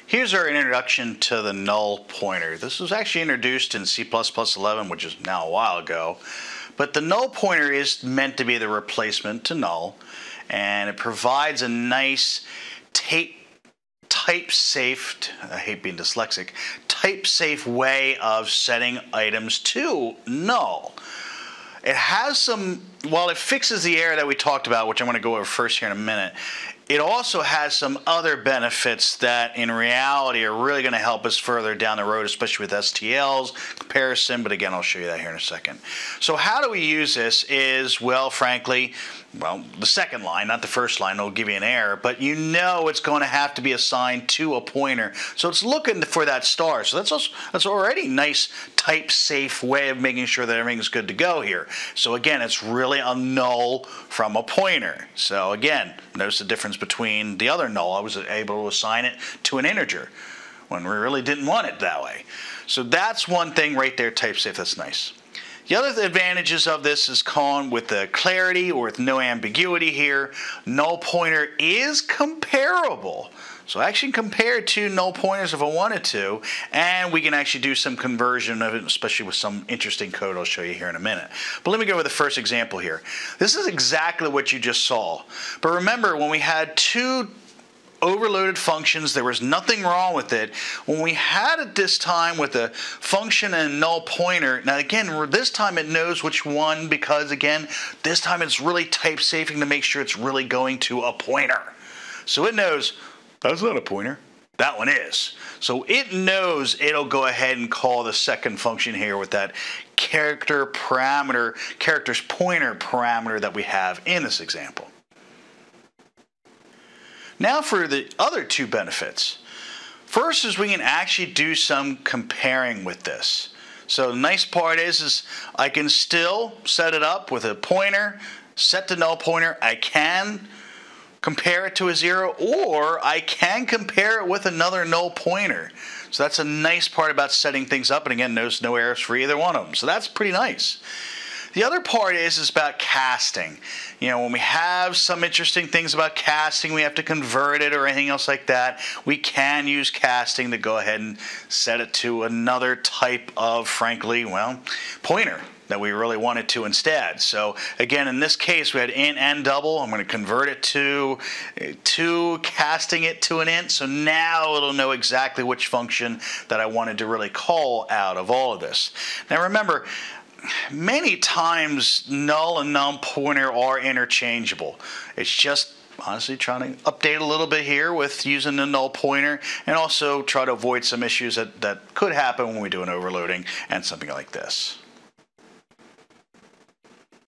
Here's our introduction to the null pointer. This was actually introduced in C++11, which is now a while ago. But the null pointer is meant to be the replacement to null, and it provides a nice type-safe, I hate being dyslexic, type-safe way of setting items to null. It has some, while it fixes the error that we talked about, which I'm going to go over first here in a minute, it also has some other benefits that in reality are really going to help us further down the road, especially with STLs, comparison, but again, I'll show you that here in a second. So how do we use this is, well, frankly, the second line, not the first line, it'll give you an error, but you know it's going to have to be assigned to a pointer. So it's looking for that star. So that's already a nice type-safe way of making sure that everything's good to go here. So again, it's really a null from a pointer. So again, notice the difference between the other null. I was able to assign it to an integer when we really didn't want it that way. So that's one thing right there, type-safe, that's nice. The other advantages of this is calling with the clarity or with no ambiguity here. Null pointer is comparable. So I actually compare two null pointers if I wanted to, and we can actually do some conversion of it, especially with some interesting code I'll show you here in a minute. But let me go over the first example here. This is exactly what you just saw. But remember, when we had two overloaded functions, there was nothing wrong with it. When we had it this time with a function and null pointer, now again, this time it knows which one because again, this time it's really type safing to make sure it's really going to a pointer. So it knows, that's not a pointer, that one is. So it knows it'll go ahead and call the second function here with that character's pointer parameter that we have in this example. Now for the other two benefits. First is we can actually do some comparing with this. So the nice part is I can still set it up with a pointer, set the null pointer. I can compare it to a 0, or I can compare it with another null pointer. So that's a nice part about setting things up, and again, there's no errors for either one of them. So that's pretty nice. The other part is about casting. You know, when we have some interesting things about casting, we have to convert it or anything else like that, we can use casting to go ahead and set it to another type of, frankly, well, pointer that we really wanted to instead. So again, in this case, we had int and double. I'm going to convert it to casting it to an int. So now it'll know exactly which function that I wanted to really call out of all of this. Now remember, many times null and null pointer are interchangeable. It's just honestly trying to update a little bit here with using the null pointer and also try to avoid some issues that could happen when we do an overloading and something like this.